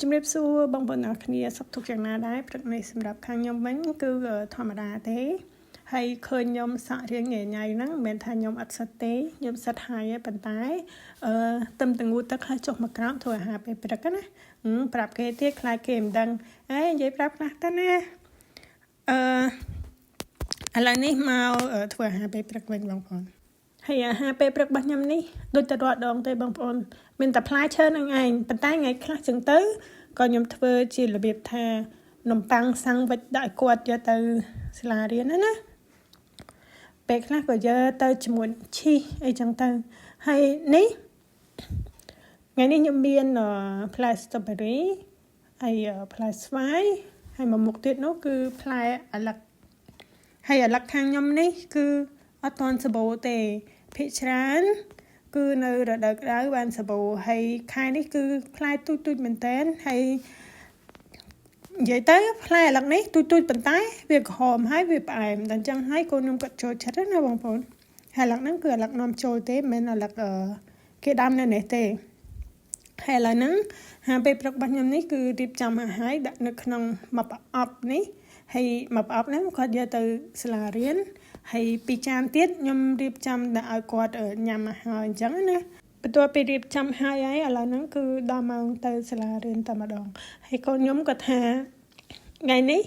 ជំរាបសួរបងប្អូនអ្នកគ្នាសុខទុក្ខយ៉ាងណាដែរព្រឹកនេះសម្រាប់ខាងខ្ញុំវិញគឺធម្មតាទេហើយឃើញខ្ញុំសាក់រៀងញ៉ៃហ្នឹងមិនមែនថាខ្ញុំអត់សិតទេខ្ញុំសិតហើយប៉ុន្តែទឹមតងូតទឹកហើយចុះមកក្រោមធ្វើអាហារពេលព្រឹកណាប្រាប់គេទៀតខ្លាចគេមិនដឹងនិយាយប្រាប់ខ្លះទៅណាឥឡូវនេះមកធ្វើអាហារពេលព្រឹកវិញបងប្អូនហើយអាហារពេលព្រឹករបស់ខ្ញុំនេះដូចតែរាល់ដងទេបងប្អូនមានតែផ្លែឈើនឹងឯងប៉ុន្តែថ្ងៃខ្លះចឹងទៅក៏ខ្ញុំធ្វើជារបៀបថានំប៉័ងសាំងវិចដាក់គាត់យកទៅសាលារៀនណាពេលខ្លះក៏យកទៅជាមួយឈីសអីចឹងទៅហើយនេះថ្ងៃនេះខ្ញុំមានផ្លែ strawberry ហើយផ្លែស្វាយហើយមួយមុខទៀតនោះគឺផ្លែអាឡឹកហើយអាឡឹកខាងខ្ញុំនេះគឺអត់ទាន់សបោទេភាគច្រើនគឺនៅរដូវក្តៅបានសបោហើយខែនេះគឺផ្លែទូចមែនតើហើយនិយាយទៅផ្លែអាឡឹកនេះទូចប៉ុន្តែវាក្រហមហើយវាផ្អែមដល់ចឹងហើយកូនខ្ញុំគាត់ចូលចិត្តណាបងប្អូនហើយអាឡឹកហ្នឹងគឺអាឡឹកនាំចូលទេមិនមែនអាឡឹកគេដាំនៅនេះទេហើយឥឡូវហ្នឹងហាពេលព្រឹករបស់ខ្ញុំនេះគឺរៀបចំឲ្យហើយដាក់នៅក្នុងមួយប្រអប់នេះហើយមួយប្រអប់ហ្នឹងគាត់យកទៅសាលារៀនហើយពីចានទៀតខ្ញុំរៀបចំដាក់ឲ្យគាត់ញ៉ាំឲ្យហើយអញ្ចឹងណាបន្ទាប់ពីរៀបចំហើយឥឡូវហ្នឹងគឺដល់ម៉ោងទៅសាលារៀនតែម្ដងហើយកូនខ្ញុំក៏ថាថ្ងៃនេះ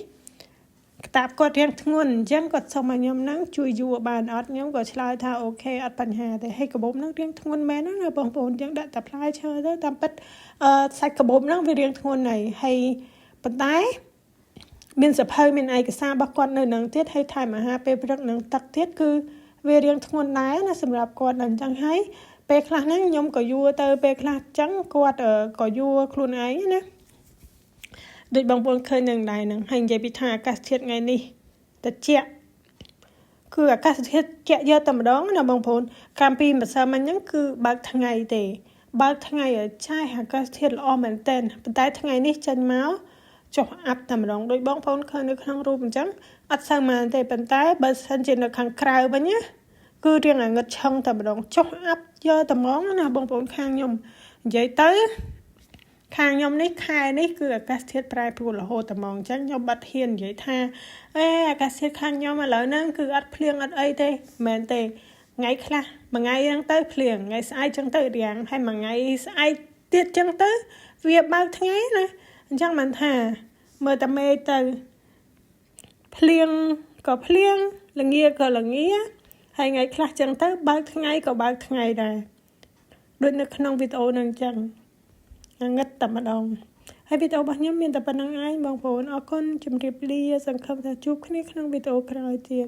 ក្តាប់គាត់រៀងធ្ងន់អញ្ចឹងគាត់សុំឲ្យខ្ញុំហ្នឹងជួយយួរបានអត់ខ្ញុំក៏ឆ្លើយថាអូខេអត់បញ្ហាទេហើយកបោបហ្នឹងរៀងធ្ងន់មែនណាបងប្អូនអញ្ចឹងដាក់តែផ្លែឈើទៅតាមពិតសាច់កបោបហ្នឹងវារៀងធ្ងន់ហើយប៉ុន្តែមានសភៅមានឯកសាររបស់គាត់នៅនឹងទៀតហើយថែមអាហារពេលព្រឹកនឹងទឹកទៀតគឺវារៀងធ្ងន់ដែរណាសម្រាប់គាត់អញ្ចឹងហើយពេលខ្លះហ្នឹងខ្ញុំក៏យួរទៅពេលខ្លះអញ្ចឹងគាត់ក៏យួរខ្លួនឯងណាដូចបងប្អូនឃើញនឹងដែរហ្នឹងហើយនិយាយពីថាអាកាសធាតុថ្ងៃនេះត្រជាក់គឺអាកាសធាតុជាក់យកតែម្ដងណាបងប្អូនកាលពីម្សិលមិញហ្នឹងគឺបើកថ្ងៃទេបើកថ្ងៃចាស់អាកាសធាតុល្អមែនតើប៉ុន្តែថ្ងៃនេះចេញមកចុះអាប់តែម្ដងដូចបងប្អូនឃើញនៅក្នុងរូបអញ្ចឹងអត់សូវមែនទេប៉ុន្តែបើសិនជានៅខាងក្រៅវិញណាគឺរៀងអាងឹតឆឹងតែម្ដងចុះអាប់យកតែម្ដងណាបងប្អូនខាងខ្ញុំនិយាយទៅខាងខ្ញុំនេះខែនេះគឺអាកាសធាតុប្រែប្រួលរហូតតែហ្មងអញ្ចឹងខ្ញុំបាត់ហ៊ាននិយាយថាអាកាសធាតុខាងខ្ញុំឥឡូវហ្នឹងគឺអត់ភ្លៀងអត់អីទេមែនទេថ្ងៃខ្លះមួយថ្ងៃហ្នឹងទៅភ្លៀងថ្ងៃស្អែកចឹងទៅរាំងហើយមួយថ្ងៃស្អែកទៀតចឹងទៅវាបើកថ្ងៃណាអញ្ចឹងមិនថាមើលតែមេឃទៅភ្លៀងក៏ភ្លៀងល្ងាក៏ល្ងាហើយថ្ងៃខ្លះចឹងទៅបើកថ្ងៃក៏បើកថ្ងៃដែរដូចនៅក្នុងវីដេអូហ្នឹងចឹងងឹតតែម្ដងហើយវីដេអូរបស់ខ្ញុំមានតែប៉ុណ្្នឹងឯងបងប្អូនអរគុណជម្រាបលាសង្ឃឹមថាជួបគ្នាក្នុងវីដេអូក្រោយទៀត